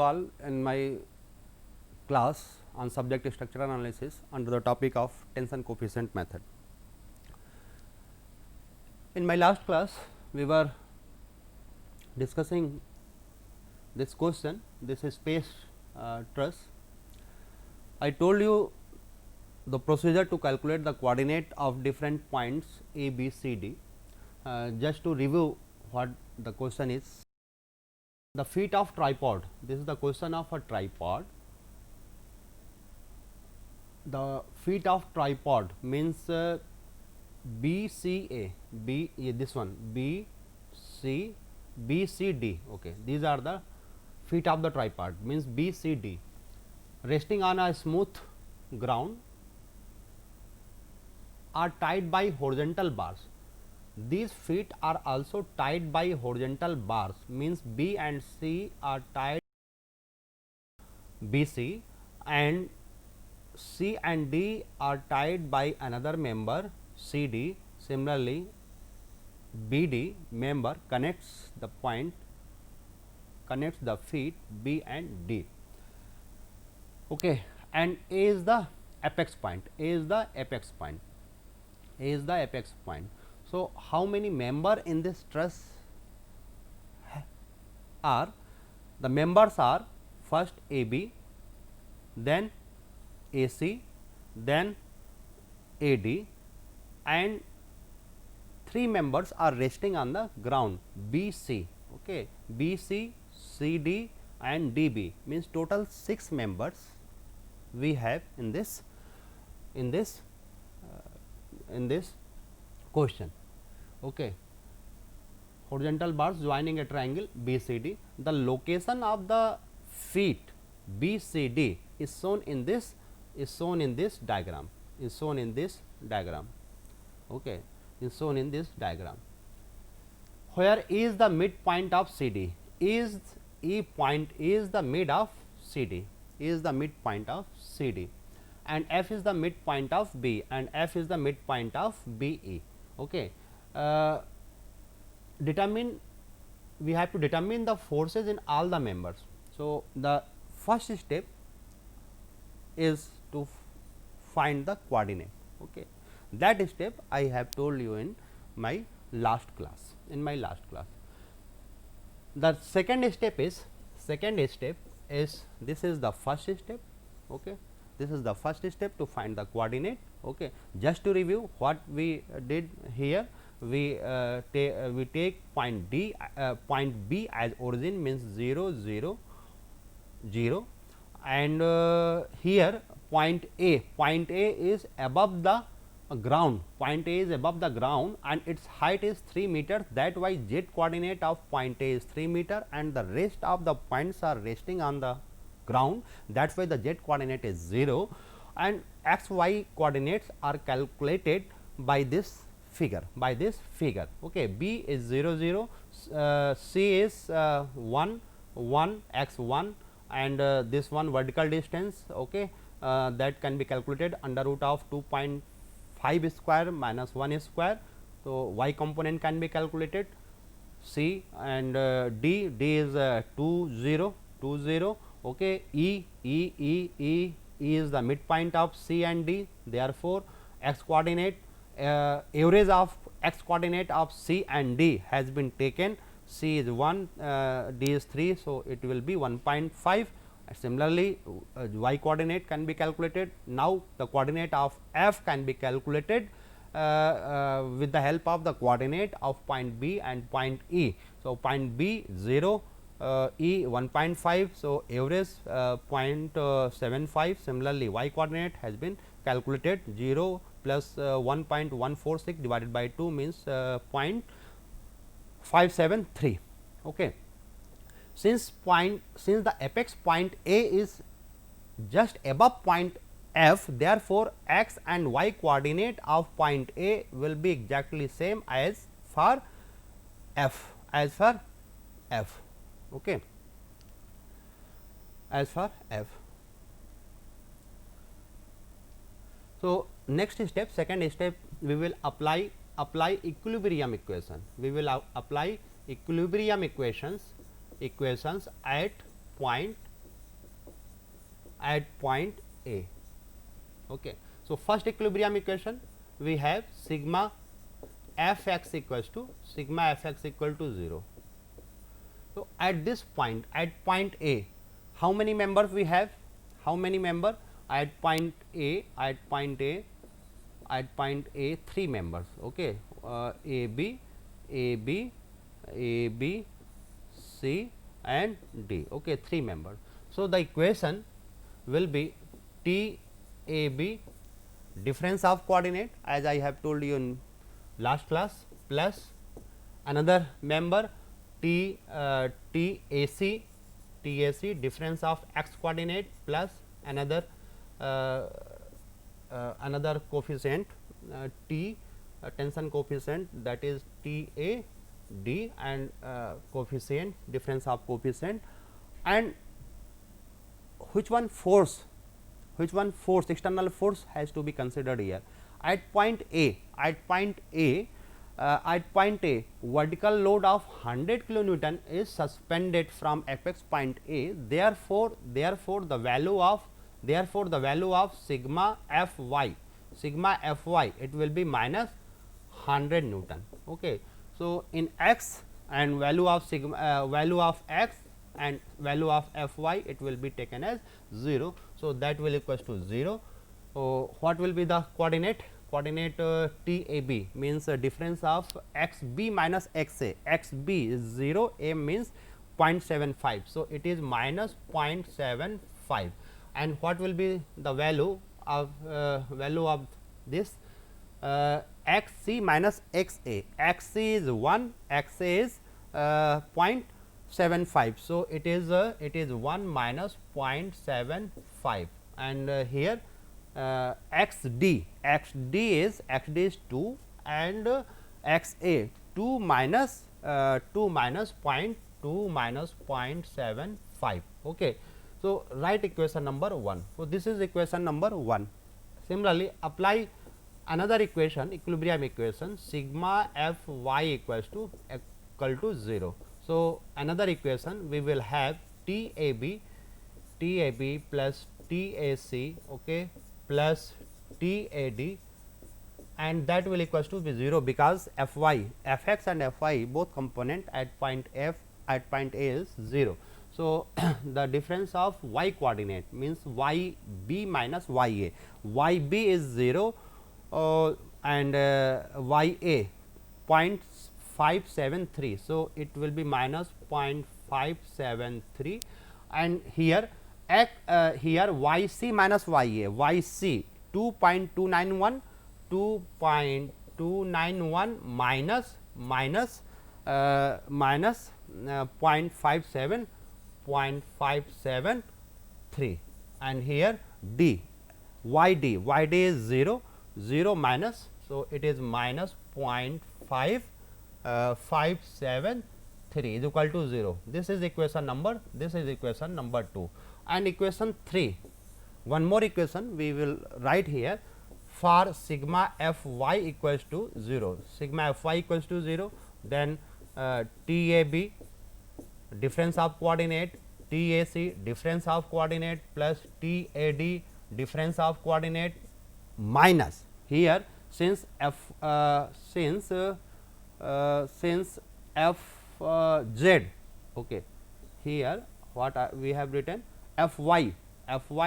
all in my class on subject structural analysis under the topic of tension coefficient method. In my last class, we were discussing this question, this is space truss. I told you the procedure to calculate the coordinate of different points A, B, C, D. Just to review what the question is, the feet of tripod, this is the question of a tripod. The feet of tripod means BCA, B, this one BC, BCD. Okay, these are the feet of the tripod, means BCD, resting on a smooth ground, are tied by horizontal bars. These feet are also tied by horizontal bars, means B and C are tied BC, and C and D are tied by another member CD. Similarly, BD member connects the point, connects the feet B and D. Okay, and A is the apex point. A is the apex point. A is the apex point. So, how many member in this truss are? The members are first AB, then AC, then AD, and 3 members are resting on the ground BC. Okay, BC, CD, and DB, means total 6 members we have in this question. Okay. Horizontal bars joining a triangle BCD. The location of the feet BCD is shown in this diagram. Is shown in this diagram. Okay, is shown in this diagram. Where is the midpoint of CD? Is E point is the mid of CD. Is the midpoint of CD, and F is the midpoint of B, and F is the midpoint of BE. Okay. We have to determine the forces in all the members. So, the first step is to find the coordinate. Okay. That step I have told you in my last class. The second step is this is the first step. Okay. This is the first step to find the coordinate. Okay. Just to review what we did here, we take point D, point B as origin, means 0 0 0, and here point A is above the ground. Point A is above the ground and its height is 3 meters. That why z coordinate of point A is 3 meter, and the rest of the points are resting on the ground. That is why the z coordinate is 0, and x y coordinates are calculated by this figure. Okay. B is 0 0, C is 1 1 x 1, and this one vertical distance. Okay. That can be calculated under root of 2.5 square minus 1 square. So, y component can be calculated C, and D is 2 0 2 0. Okay. E is the midpoint of C and D. Therefore, x coordinate, average of x coordinate of C and D has been taken. C is 1, D is 3. So, it will be 1.5. Similarly, y coordinate can be calculated. Now, the coordinate of F can be calculated with the help of the coordinate of point B and point E. So, point B 0, E 1.5. So, average 0.75. Similarly, y coordinate has been calculated, 0 plus 1.146 divided by 2 means 0.573. Okay. Since the apex point A is just above point F, therefore, x and y coordinate of point A will be exactly same as for F, Okay. As for F. So, next step, second step, we will apply equilibrium equation. We will apply equilibrium equations at point at point A. Okay. So, first equilibrium equation we have sigma f x equals to 0. So, at this point, at point A, how many members we have? How many member at point A? At point A, 3 members. Okay, A B, C and D. Okay, 3 members. So, the equation will be T A B difference of coordinate, as I have told you in last class, plus another member T A C difference of x coordinate, plus another another coefficient T tension coefficient, that is T A D, and coefficient difference of coefficient, and which one force external force has to be considered here. At point A, vertical load of 100 kilonewton is suspended from apex point A. Therefore, the value of sigma f y, it will be minus 100 Newton. Okay. So, in x and value of sigma value of x and value of f y, it will be taken as 0. So, that will equals to 0. So, what will be the coordinate? Coordinate T A B means difference of x b minus x a. X b is 0, a means 0.75. So, it is minus 0.75, and what will be the value of this x c minus x a. X c is 1, x a is 0.75. So, it is 1 minus 0.75, and here x d is 2, and x a 2 minus 0.75. Okay. So, write equation number 1. So, this is equation number 1. Similarly, apply another equation, equilibrium equation, sigma f y equals to 0. So, another equation we will have T A B plus T A C, okay, plus T A D, and that will equals to be 0, because f y, f x and f y both component at point F at point A is 0. So, the difference of y coordinate means y b minus y a. Y b is 0 and y a 0.573. So, it will be minus 0.573, and here here y c minus y a, y c 2.291 minus 0.573, and here d y d is 0 minus. So, it is minus 0.573 is equal to 0. This is equation number 2, and equation 3, one more equation we will write here for sigma f y equals to 0. Sigma f y equals to 0, then T A B difference of coordinate, T A C difference of coordinate, plus T A D difference of coordinate, minus here since f z, okay, here what we have written f y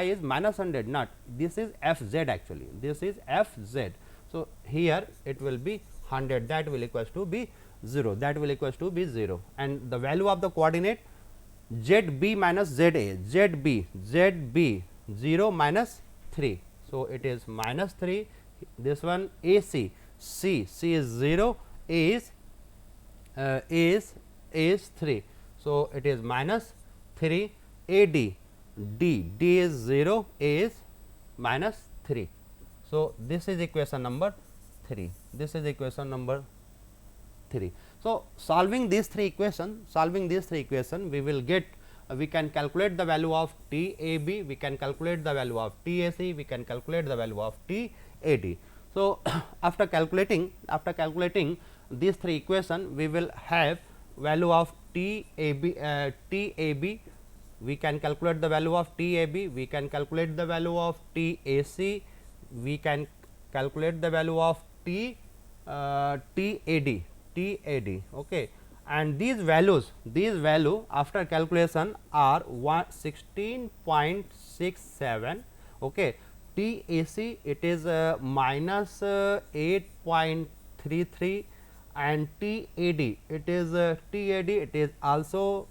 is minus 100, not, this is f z actually, this is f z. So, here it will be 100, that will equals to be 0, and the value of the coordinate z b minus z a, z b 0 minus 3. So, it is minus 3, this one A C is 0, A is 3. So, it is minus 3, A D is 0, A is minus 3. So, this is equation number 3. So, solving these three equations, we will get we can calculate the value of T A B, we can calculate the value of T A C, we can calculate the value of T A D. So, after calculating these three equations, we will have value of T A B we can calculate the value of TAB, we can calculate the value of TAC, we can calculate the value of TAD, okay. And these value after calculation are 16.67, okay. TAC it is minus 8.33, and TAD it is also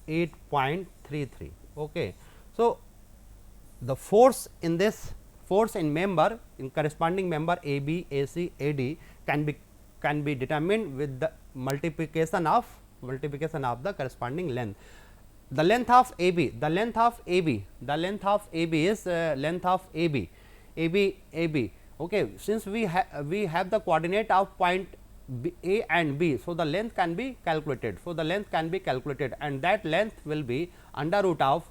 8.33, okay. So, the force in this member in corresponding member AB, AC, AD can be determined with the multiplication of the corresponding length. The length of AB, the length of AB is length of AB, okay. Since we have the coordinate of point A and B, so the length can be calculated. So, the length can be calculated, and that length will be under root of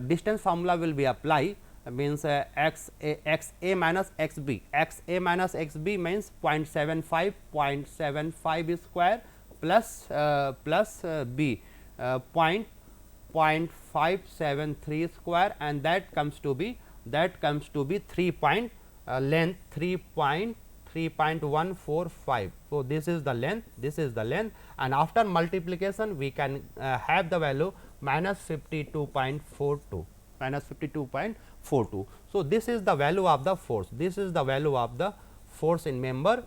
distance formula will be applied, means x a minus x b. X a minus x b means 0.75 square plus b 0.573 square, and that comes to be 3 point length 3.145. So, this is the length, and after multiplication we can have the value minus 52.42, minus 52.42. So, this is the value of the force, force in member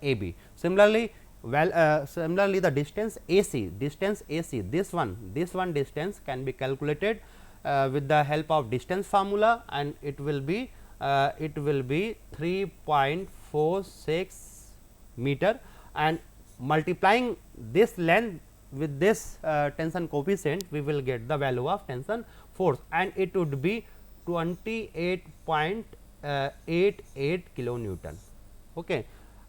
AB. Similarly, similarly the distance AC, this one distance can be calculated with the help of distance formula, and it will be 3.46 meter, and multiplying this length with this tension coefficient, we will get the value of tension force, and it would be 28.88 kilonewton, okay.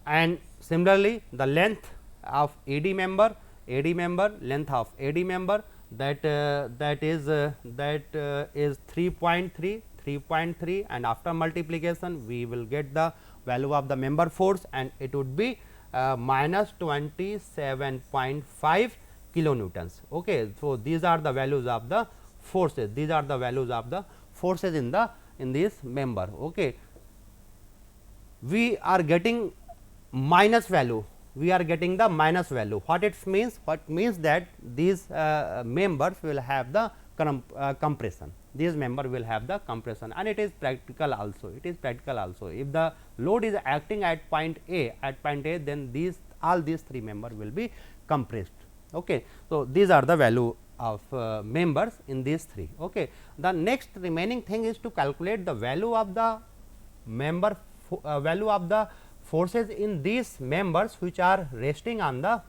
And similarly, the length of AD member, length of AD member, that is 3.3, and after multiplication we will get the value of the member force, and it would be minus 27.5 kilonewtons, okay. So, these are the values of the forces, in this member, okay. We are getting minus value, the minus value. What it means? That these members will have the compression, and it is practical also, If the load is acting at point A, then all these three members will be compressed, okay. So, these are the value of members in these three, okay. The next remaining thing is to calculate the value of the member forces in these members which are resting on the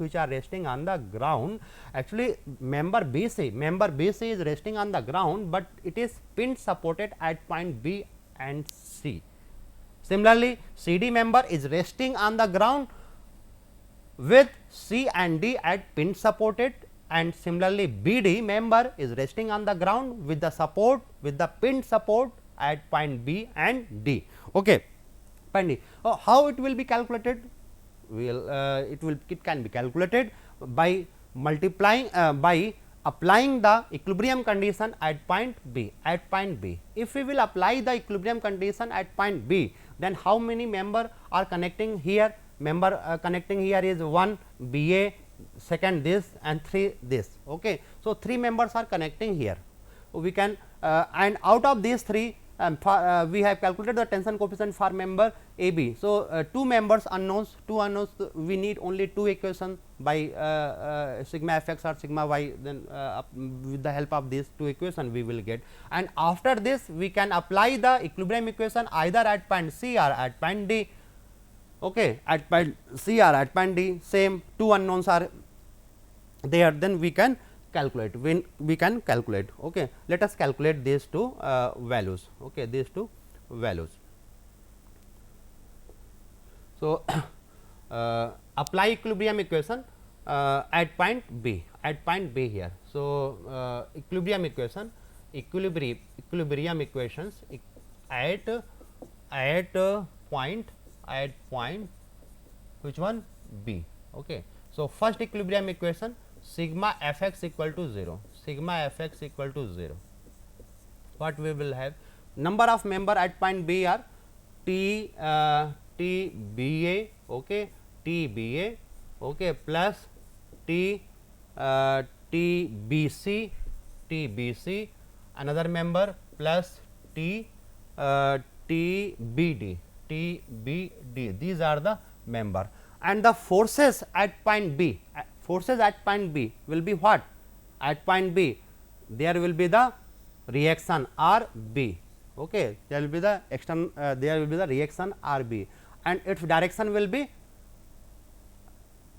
ground. Actually, member BC is resting on the ground, but it is pin supported at point B and C. Similarly, CD member is resting on the ground with C and D at pin supported, and similarly BD member is resting on the ground with the pin support at point B and D, okay. How it will be calculated? It can be calculated by multiplying by applying the equilibrium condition at point B. If we will apply the equilibrium condition at point B, then how many member are connecting here? Connecting here is 1 BA, second this, and 3 this, okay. So, 3 members are connecting here. We can and out of these 3, we have calculated the tension coefficient for member AB. So, 2 members unknowns, we need only 2 equations by sigma fx or sigma y, then with the help of these 2 equations we will get, and after this we can apply the equilibrium equation either at point C or at point D, okay. At point C or at point D, same 2 unknowns are there, then we can calculate, okay. Let us calculate these two values, okay, So, apply equilibrium equation at point B, here. So, equilibrium equations at point which one? B, okay. So, first equilibrium equation sigma fx equal to 0, sigma fx equal to 0, what we will have? Number of member at point B are T T B A, okay, T B A, okay, plus T T B C, T B C, another member plus T T B D, T B D. These are the member, and the forces at point B, forces at point B will be what? At point B, there will be the reaction R B, okay, there will be the there will be the reaction R B, and its direction will be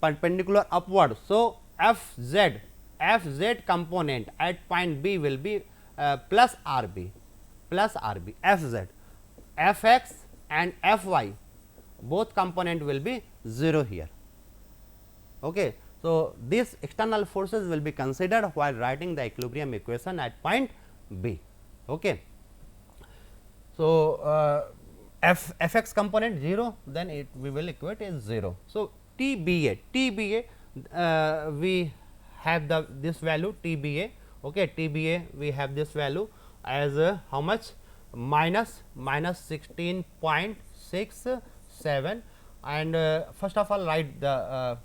perpendicular upward. So, F Z component at point B will be plus R B, F Z, F x and F y, both component will be 0 here. Okay. So, these external forces will be considered while writing the equilibrium equation at point B. Okay. So, f x component 0, then it we will equate as 0. So, T B A we have the this value T B A, okay, T B A we have this value as how much? minus 16.67, and first of all write the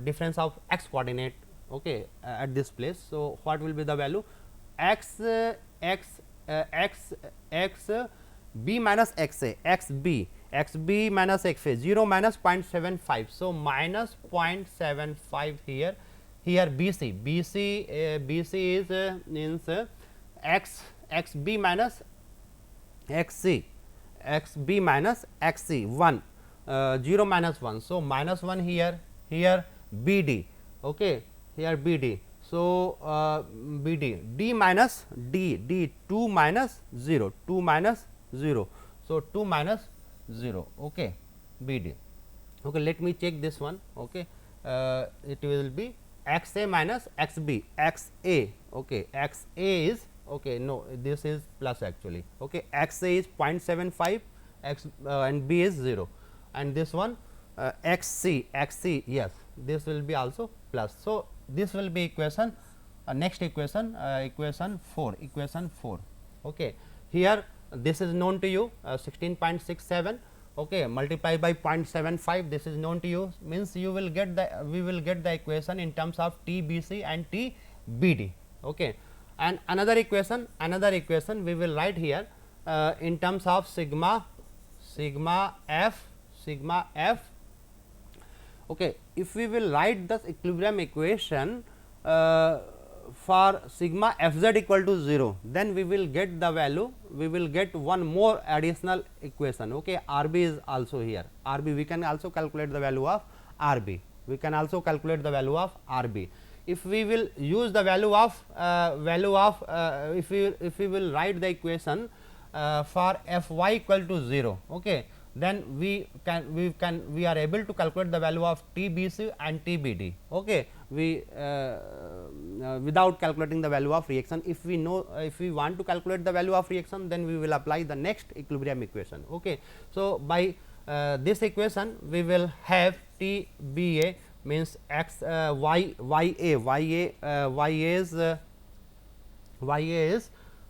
difference of x coordinate, okay, at this place. So, what will be the value? X b minus x a, x b minus x a, 0 minus 0.75. So, minus 0.75 here, b c is means x b minus x c, x b minus x c 1, 0 minus 1. So, minus 1 here, b d, okay, here b d. So, b d, d minus d, 2 minus 0, 2 minus 0. So, 2 minus 0, okay, b d. Okay, let me check this one, okay, it will be x a minus x b, x a, okay, x a is, okay, no, this is plus actually, okay, x a is 0.75, x and b is 0, and this one x c, yes, this will be also plus. So, this will be equation, next equation, equation 4, okay. Here this is known to you 16.67, okay, multiply by 0.75, this is known to you, means you will get the, we will get the equation in terms of T B C and T B D, okay. And another equation we will write here in terms of sigma f, okay. If we will write this equilibrium equation for sigma f z equal to 0, then we will get the value, we will get one more additional equation, okay. R b is also here, R b we can also calculate the value of R b, If we will use the value of if we will write the equation for f y equal to 0, okay, then we are able to calculate the value of T B C and T B D, okay. We without calculating the value of reaction, if we know, if we want to calculate the value of reaction, then we will apply the next equilibrium equation, okay. So, by this equation we will have T B A means x y a is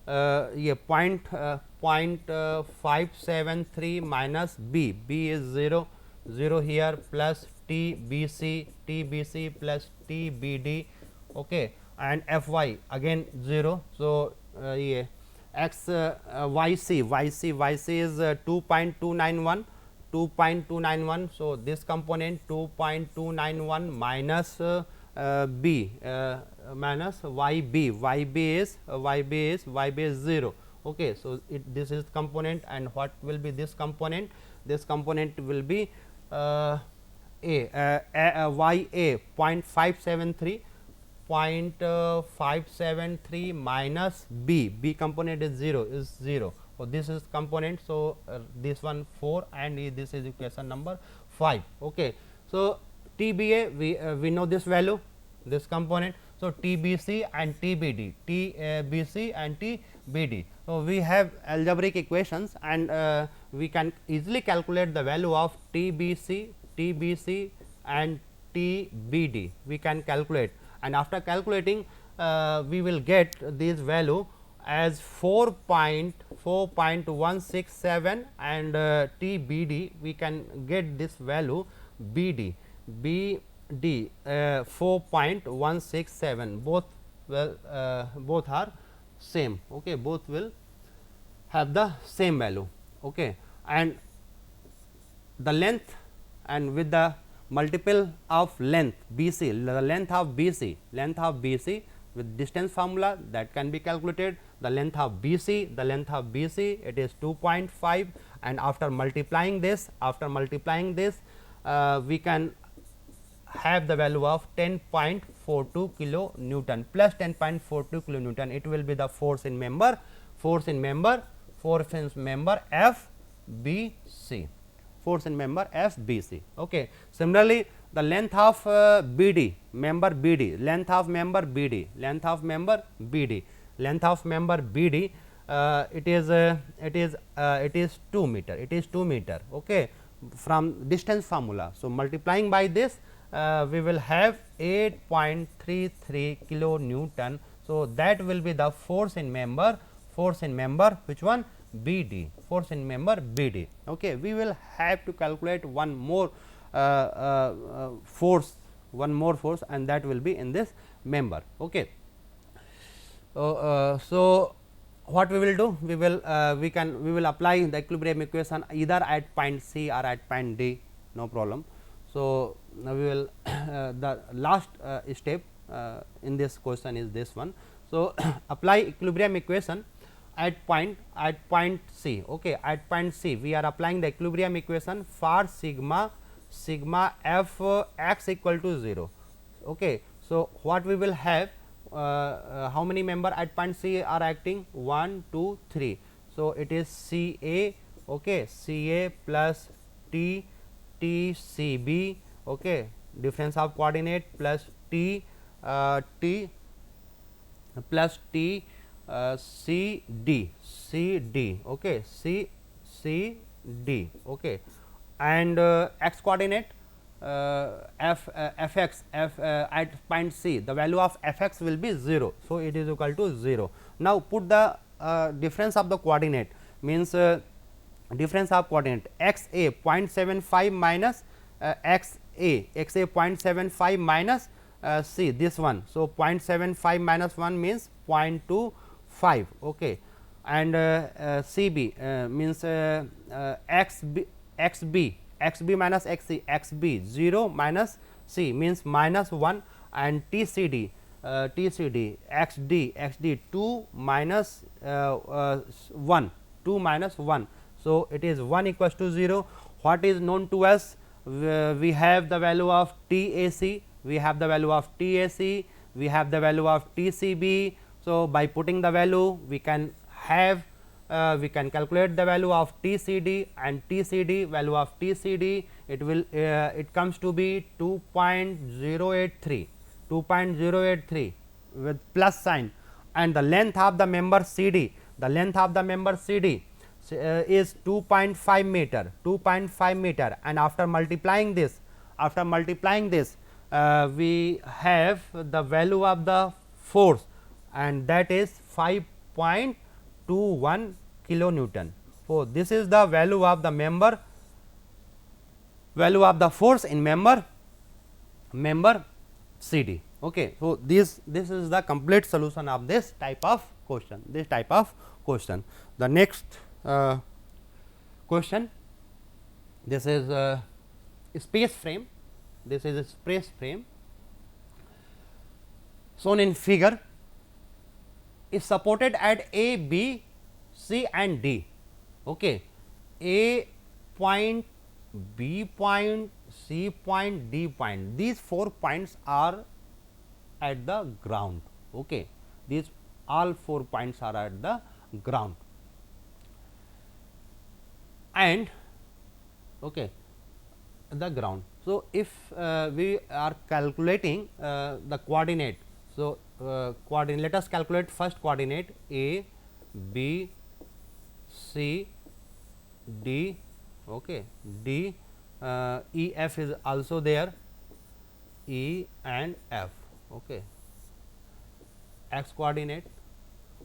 yeah, 0.573 minus b is 0 here, plus T B C plus T B D, okay, and f y again 0. So, yeah, x y c is 2.291. So, this component 2.291 minus b minus y b is 0, okay. So, this is component, and what will be this component? This component will be y a 0.573 minus b component is 0. So, this is component. So, this one 4 and this is equation number 5, okay. So, T B A we know this value, this component. So, T B C and T B D, So, we have algebraic equations, and we can easily calculate the value of T B C and T B D, we can calculate, and after calculating we will get this value as 4.167 and TBD we can get this value BD 4.167 both both are same, okay, both will have the same value, okay, and the length and with the multiple of length BC, the length of BC with distance formula that can be calculated, the length of BC it is 2.5 and after multiplying this we can have the value of 10.42 kilo Newton plus 10.42 kilo Newton. It will be the force in member FBC, force in member FBC. Okay. Similarly, the length of BD, member BD, length of member BD, it is 2 meter, okay, from distance formula. So, multiplying by this we will have 8.33 kilo Newton. So, that will be the force in member which one, BD, force in member BD. Okay. We will have to calculate one more force and that will be in this member. Okay. So, what we will do, we will apply the equilibrium equation either at point C or at point D, no problem. So, now we will the last step in this question is this one. So, apply equilibrium equation at point C. Okay, at point C we are applying the equilibrium equation for sigma f x equal to 0. Okay. So, what we will have, how many member at point C are acting, 1 2 3. So, it is C A, okay, C A plus T T C B, okay, difference of coordinate plus T T plus T C D, okay, C D, okay, and x coordinate f x at point C, the value of f x will be 0. So, it is equal to 0. Now, put the difference of the coordinate, means difference of coordinate x a 0.75 minus x a 0.75 minus C, this one. So, 0.75 minus 1 means 0.25, okay, and C b means x b minus x c, x b 0 minus C means minus 1, and T C D x d 2 minus 1, 2 minus 1. So, it is 1 equals to 0. What is known to us? We have the value of T A C, we have the value of T A C, we have the value of T C B. So, by putting the value we can have we can calculate the value of T C D, and T C D, value of T C D, it will it comes to be 2.083 with plus sign, and the length of the member C D, is 2.5 meter, and after multiplying this we have the value of the force, and that is 5.21 kilo Newton. So, this is the value of the member, value of the force in member C D. Okay. So, this is the complete solution of this type of question. The next question, this is space frame. This is a space frame shown in figure, is supported at A, B, C and D. Okay. A point, B point, C point, D point, these 4 points are at the ground. Okay. These all 4 points are at the ground, and okay, the ground. So, if we are calculating the coordinate, so coordinate, let us calculate first coordinate A, B, C, D, okay, D, E, F is also there, E and F, okay. x coordinate,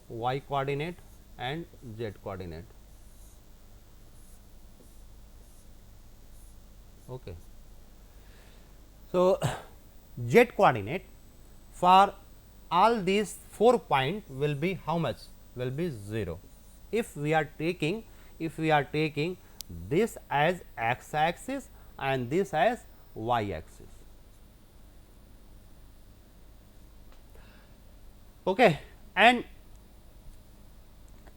y coordinate and z coordinate. Okay. So, z coordinate for all these 4 points will be how much? Will be 0. If we are taking this as x axis and this as y axis. Okay. And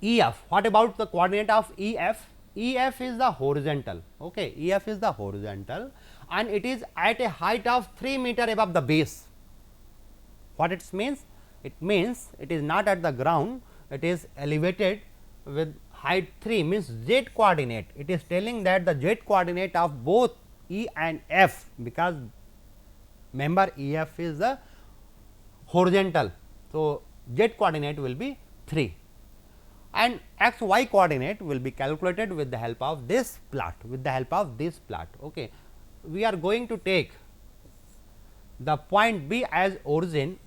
EF, what about the coordinate of EF? EF is the horizontal, okay. EF is the horizontal and it is at a height of 3 meter above the base. What it means? It means it is not at the ground, it is elevated with height 3, means z coordinate. It is telling that the z coordinate of both E and F, because member EF is the horizontal. So, z coordinate will be 3 and x y coordinate will be calculated with the help of this plot, Okay. We are going to take the point B as origin,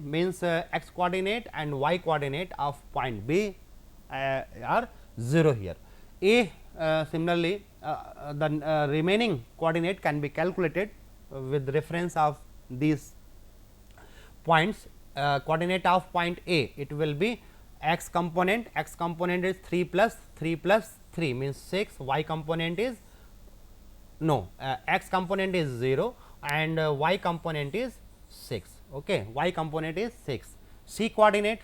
means x coordinate and y coordinate of point B are 0 here. Similarly, the remaining coordinate can be calculated with reference of these points. Coordinate of point A, it will be x component is 3 plus 3 means 6, y component is x component is 0 and y component is 6, okay. Y component is 6. C coordinate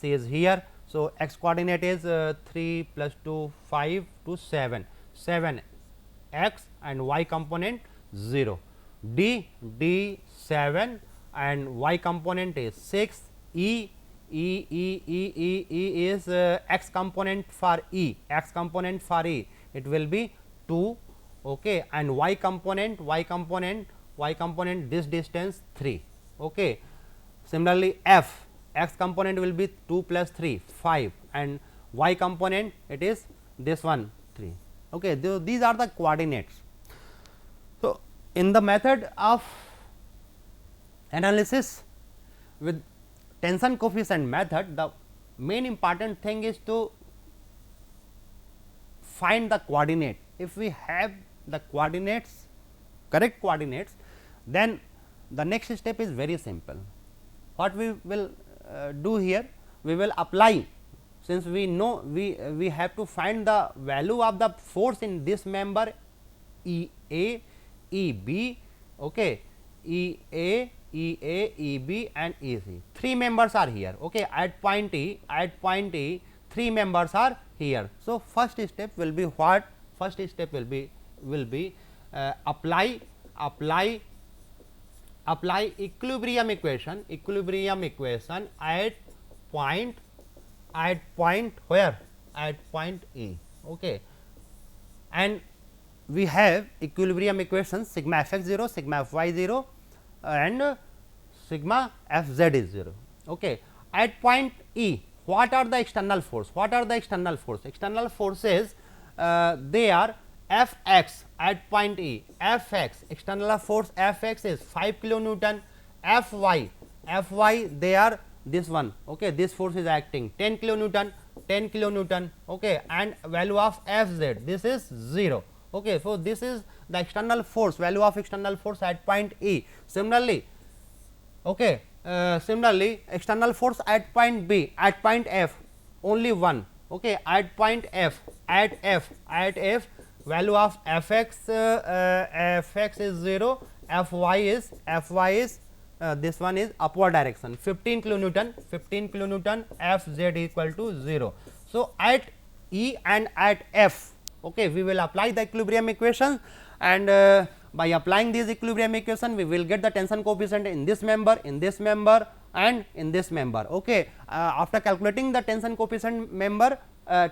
is here. So, x coordinate is 3 plus 2 5 to 7 x and y component 0. D 7 and y component is 6. E is x component for E, it will be 2, okay, and y component this distance 3, okay. Similarly, F, x component will be 2 plus 3 5 and y component it is this one 3, okay. These are the coordinates. So, in the method of analysis with tension coefficient method, the main important thing is to find the coordinate. If we have the coordinates, correct coordinates, then the next step is very simple. What we will do here? We will apply, since we know we have to find the value of the force in this member E A, E B, okay, E A, E B and E C. 3 members are here, okay. At point E, 3 members are here. So, first step will be what? First step will be apply equilibrium equation at point where? At point E, okay. And we have equilibrium equations sigma f x 0, sigma f y 0 and sigma f z is 0, okay. At point E, what are the external force? External forces, they are F x at point E, F x, external force F x is 5 kilonewton, F y they are this one, okay. This force is acting 10 kilonewton, okay, and value of F z, this is 0, okay. So, this is the external force, value of external force at point E. Similarly, okay, external force at point B, at point F only one, okay. At point F, at F value of f x is 0, f y is this one is upward direction 15 kilonewton, f z equal to 0. So, at E and at F, okay, we will apply the equilibrium equation, and by applying these equilibrium equation we will get the tension coefficient in this member, and in this member, okay. After calculating the tension coefficient member, we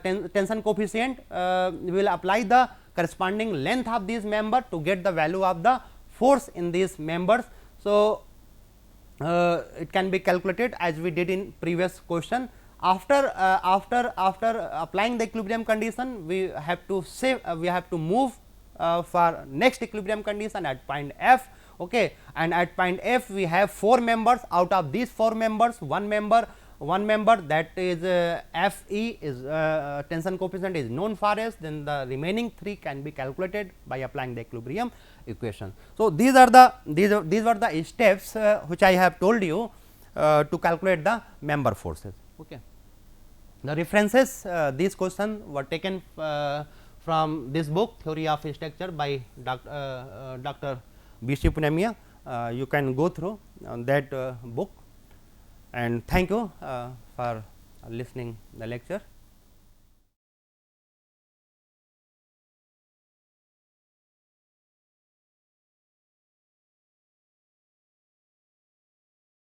will apply the corresponding length of these member to get the value of the force in these members. So, it can be calculated as we did in previous question. After applying the equilibrium condition, we have to move for next equilibrium condition at point F. Okay, and at point F we have 4 members. Out of these 4 members, one member that is F e is tension coefficient is known for us, then the remaining 3 can be calculated by applying the equilibrium equation. So, these were the steps which I have told you to calculate the member forces. Okay. The references, these questions were taken from this book, Theory of Structure by Dr. B. Punemiya. You can go through that book, and thank you for listening the lecture.